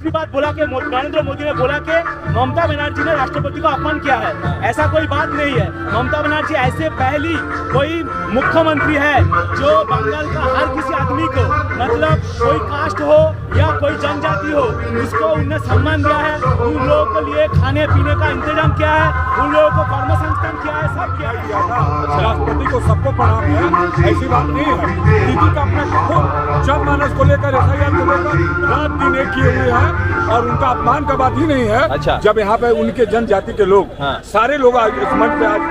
दूसरी बात बोला कि नरेंद्र मोदी ने बोला कि ममता बनर्जी ने राष्ट्रपति को अपमान किया है। ऐसा कोई बात नहीं है। ममता बनर्जी ऐसे पहली कोई मुख्यमंत्री है जो बंगाल का हर किसी आदमी को, मतलब कोई कास्ट हो या कोई जनजाति हो, उसको उनने सम्मान दिया है। उन लोगों के लिए खाने पीने का इंतजाम किया है, उन लोगों को कर्म संस्थान किया है, सब किया था। राष्ट्रपति को सबको प्रणाम है, ऐसी बात नहीं है। दीदी का अपना खुद जनमानस को लेकर एफआईआर को लेकर रात दिन एक किए हुए हैं और उनका अपमान का बात ही नहीं है। अच्छा। जब यहाँ पे उनके जनजाति के लोग सारे लोग आज इस मंच पे आज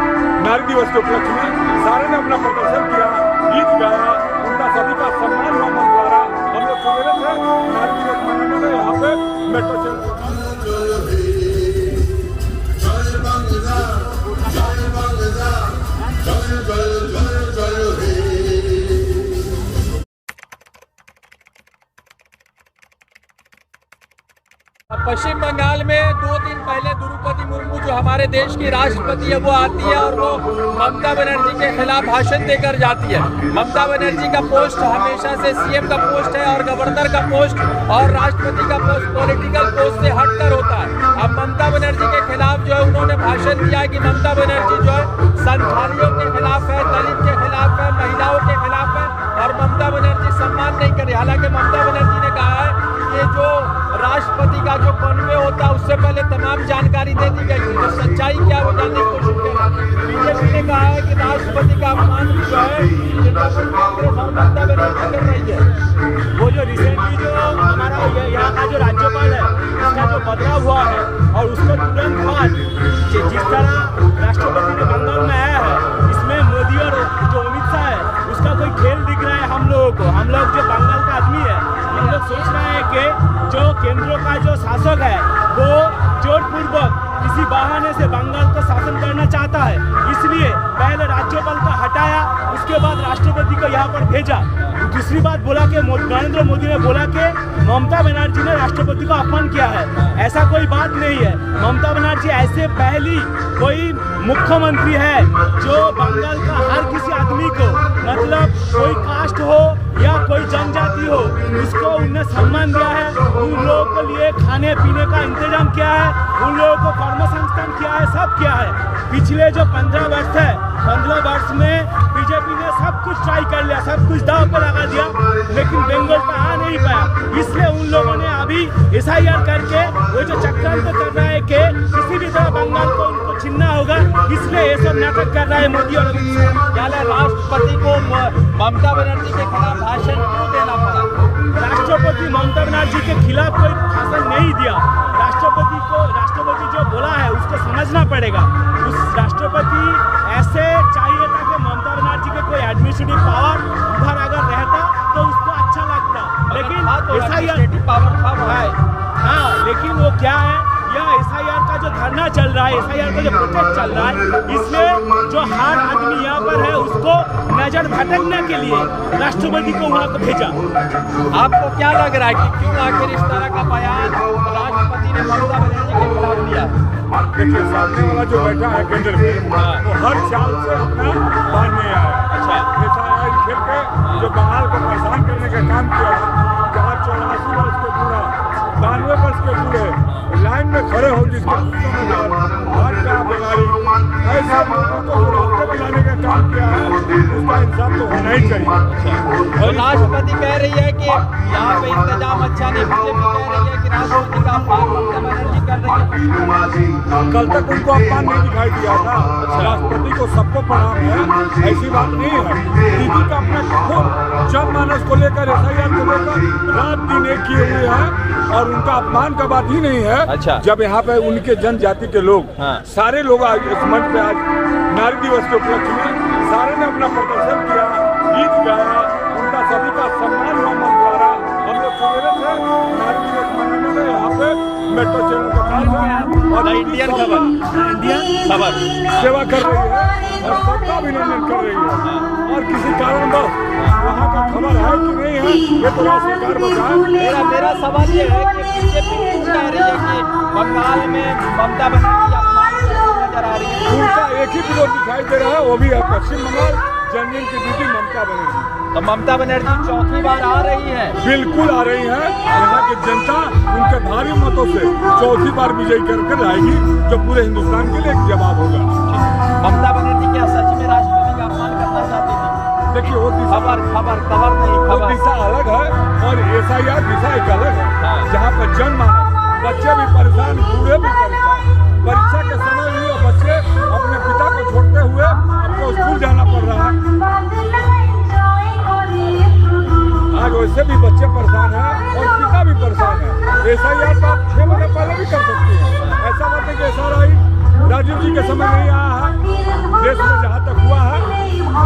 नारी दिवस के उपलक्ष्य में सारे ने अपना प्रदर्शन किया, गीत गाया, उनका सभी का सम्मान हुआ मन द्वारा। हम लोग सवेरे से नारी दिवस मनाने में यहाँ पे मेट्रो चल पश्चिम बंगाल में 2 दिन पहले द्रौपदी मुर्मू जो हमारे देश की राष्ट्रपति है वो आती है और वो ममता बनर्जी के खिलाफ भाषण देकर जाती है। ममता बनर्जी का पोस्ट हमेशा से सीएम का पोस्ट है और गवर्नर का पोस्ट और राष्ट्रपति का पोस्ट पॉलिटिकल पोस्ट से हटकर होता है। अब ममता बनर्जी के खिलाफ जो है उन्होंने भाषण दिया कि ममता बनर्जी जो है संथालियों के खिलाफ है, दलित के खिलाफ है, महिलाओं के खिलाफ है और ममता बनर्जी सम्मान नहीं करे। हालांकि ममता बनर्जी ने कहा है कि जो राष्ट्रपति का जो कॉन्वे होता है उससे पहले तमाम जानकारी दे दी गई थी, तो सच्चाई क्या वो जानने की कोशिश कर। बीजेपी ने कहा है कि राष्ट्रपति का अपमान जो है कांग्रेस और ममता बनर्जी कर रही है। वो जो रिसेंटली जो हमारा यहाँ का जो राज्यपाल है उसका जो बदलाव हुआ है और उसको तुरंत बाद जिस तरह राष्ट्रपति ने बंगाल में आया है, इसमें मोदी और जो अमित शाह है उसका कोई खेल दिख रहा है हम लोगों को। हम लोग जो बंगाल का आदमी है हम लोग सोच रहे हैं कि जो केंद्र का जो शासक है वो जोरपूर्वक किसी बहाने से बंगाल को शासन करना चाहता है, इसलिए पहले राज्यपाल को हटाया, उसके बाद राष्ट्रपति को यहाँ पर भेजा। दूसरी बात बोला कि नरेंद्र मोदी ने बोला कि ममता बनर्जी ने राष्ट्रपति को अपमान किया है। ऐसा कोई बात नहीं है। ममता बनर्जी ऐसे पहली कोई मुख्यमंत्री है जो बंगाल का हर किसी आदमी को, मतलब कोई कास्ट हो या कोई जनजाति हो, उसको उनने सम्मान दिया है। उन लोगों के लिए खाने पीने का इंतजाम किया है, उन लोगों को कर्म संस्थान किया है, सब किया है। पिछले जो 15 वर्ष है, 15 वर्ष में बीजेपी ने सब कुछ ट्राई कर लिया, सब कुछ दांव पे लगा दिया, लेकिन बंगाल पे आ नहीं पाया। इसलिए उन लोगों ने अभी एसआईआर करके वो जो चक्रांत कर रहा है कि किसी भी तरह बंगाल को उनको छीनना होगा, इसलिए ये सब नाटक कर रहा है मोदी और अमित शाह। क्या राष्ट्रपति को ममता बनर्जी के खिलाफ भाषण क्यों देना पड़ा? राष्ट्रपति ममता बनर्जी के खिलाफ कोई भाषण नहीं दिया। राष्ट्रपति जो बोला है उसको समझना पड़ेगा। उस राष्ट्रपति ऐसे चाहिए था कि ममता बनर्जी के कोई एडमिनिस्ट्रेटिव पावर उधर अगर रहता तो उसको अच्छा लगता, लेकिन एसआईआर पावर था हाँ, लेकिन वो क्या है, यह एसआईआर का जो धरना चल रहा है, एसआईआर का जो प्रोटेस्ट चल रहा है, इसलिए जो हर आदमी यहाँ पर है उसको नजर भटकने के लिए राष्ट्रपति को वहाँ को भेजा। आपको क्या लग रहा है कि क्यों आखिर इस तरह का बयान राष्ट्रपति ने ममता बनर्जी के खिलाफ दिया? देखिए, सामने वाला जो बैठा है केंद्र में वो हर चाल से अपना बांधने आया है। अच्छा, एसआईआर खेल के जो बंगाल को परेशान करने का काम किया है, जहाँ 84 वर्ष के पूरा 92 वर्ष के पूरे लाइन में खड़े हो, जिसके ऐसे लोगों को रास्ते में लाने का काम किया है, उसका इंसाफ तो होना ही चाहिए। और राष्ट्रपति कह रही है कि यहाँ पे इंतजाम अच्छा नहीं, बीजेपी कह रही है कि राष्ट्रपति का अपमान ममता बनर्जी कर रही है। कल तक उनको अपमान नहीं दिखाई दिया था। राष्ट्रपति को सबको प्रणाम है, ऐसी बात नहीं है। दीदी का अपना खुद जनमानस को लेकर एफआईआर को लेकर रात दिन एक किए हुए हैं और उनका अपमान का बात ही नहीं है। अच्छा। जब यहाँ पे उनके जनजाति के लोग सारे लोग आज इस मंच पे आज नारी दिवस के उपलक्ष्य में सारे ने अपना प्रदर्शन किया, गीत गाया, उनका सभी का सम्मान हुआ मन द्वारा। हम लोग सवेरे से नारी दिवस मनाने में यहाँ पे मेट्रो चैनल के साथ और इंडियन खबर सेवा कर रही है और सबका अभिनंदन कर रही है। और किसी कारणवश वहाँ का खबर है कि नहीं है, ये तो राज्य सरकार बताए। मेरा सवाल ये है कि बीजेपी क्यों कह रही है कि बंगाल में ममता बनर्जी अपमान नजर आ रही है? उनका एक ही विरोध दिखाई दे रहा है, वो भी है पश्चिम बंगाल जनरल की दीदी ममता बनर्जी। तो ममता बनर्जी चौथी बार आ रही है। बिल्कुल आ रही है। यहाँ की जनता उनके भावी भारी मतों से चौथी बार विजयी करके लाएगी, जो पूरे हिंदुस्तान के लिए एक जवाब होगा। ममता बनर्जी क्या सच में राष्ट्रपति का अपमान करना चाहती थी? देखिए वो खबर नहीं, वो दिशा अलग है और SIR दिशा एक अलग है। हाँ। जहाँ पर जनमानस, बच्चे भी परेशान, बूढ़े भी परेशान, परीक्षा के समय भी वो बच्चे अपने पिता को छोड़ते हुए आपको स्कूल जाना पड़ रहा है। आज वैसे भी बच्चे परेशान हैं और पिता भी परेशान है। SIR तो आप 6 महीने पहले भी कर सकते हैं। ऐसा बात है कि SRI राजीव जी के समय नहीं आया है। देश में जहाँ तक हुआ है,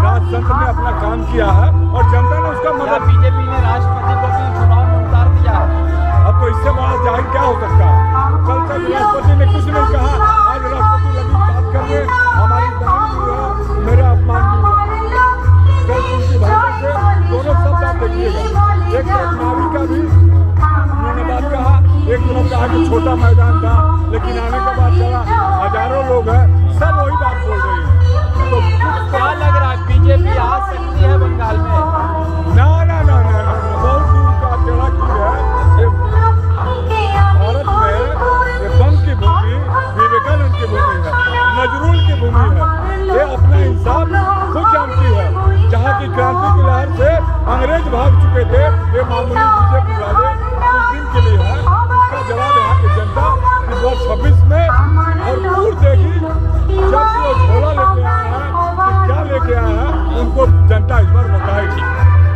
राजतंत्र ने अपना काम किया है और जनता ने उसका मदद। बीजेपी ने राष्ट्रपति को भी चुनाव में उतार दिया है। अब तो इससे बड़ा जाहिर क्या हो सकता है? कल तक राष्ट्रपति ने कुछ नहीं कहा, आज राष्ट्रपति लगी बात करने, हमारी बहन भी हुआ, मेरा अपमान भी हुआ। कल उनकी भाषा से दोनों शब्द आप देखिएगा। एक तरफ नावी का भी उन्होंने बात कहा, एक तरफ कहा कि छोटा मैदान था, लेकिन आने के बाद चला हजारों लोग हैं, सब वही बात बोल रहे हैं। तो क्या लग रहा है बीजेपी आ सकती है बंगाल में? ना बहुत दूर का टेढ़ा की है। भारत में ये बम की भूमि विवेकानंद की भूमि है, नजरुल की भूमि है। ये अपना इंसाफ खुद जानती है। जहाँ की क्रांति की लहर से अंग्रेज भाग चुके थे, ये मामूली बीजेपी वाले कुछ दिन के लिए है। उसका जवाब यहाँ की जनता इस बार 26 में भरपूर देगी। जब वो झोला लेके आया है कि क्या लेके आया है, उनको जनता इस बार बताएगी।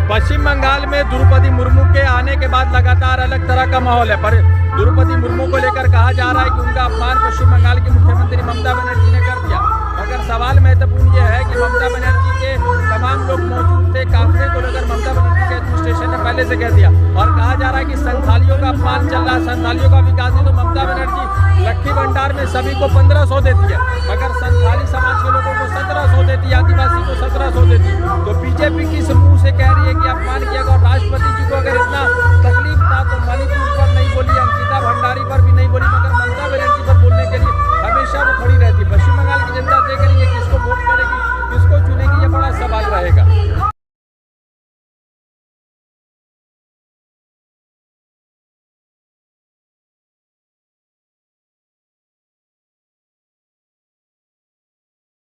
पश्चिम बंगाल में द्रौपदी मुर्मू के आने के बाद लगातार अलग तरह का माहौल है, पर द्रौपदी मुर्मू को लेकर कहा जा रहा है कि उनका अपमान पश्चिम बंगाल की मुख्यमंत्री ममता बनर्जी ने कर दिया। मगर सवाल महत्वपूर्ण यह है कि ममता बनर्जी के तमाम लोग मौजूद थे, काफिले को लेकर ममता बनर्जी के एडमिनिस्ट्रेशन ने पहले से कह दिया और कहा जा रहा है कि संथालियों का अपमान चल रहा है, संथालियों का विकास नहीं। तो ममता बनर्जी लक्खी भंडार में सभी को 1500 देती है, मगर संथाली समाज के लोगों को 1700 देती है, आदिवासी को 1700 देती है। तो बीजेपी किस मुंह से कह रही है कि अपमान किया और राष्ट्रपति जी को अगर इतना तकलीफ था तो मणिपुर पर नहीं बोली, अंकिता भंडारी पर भी नहीं बोली।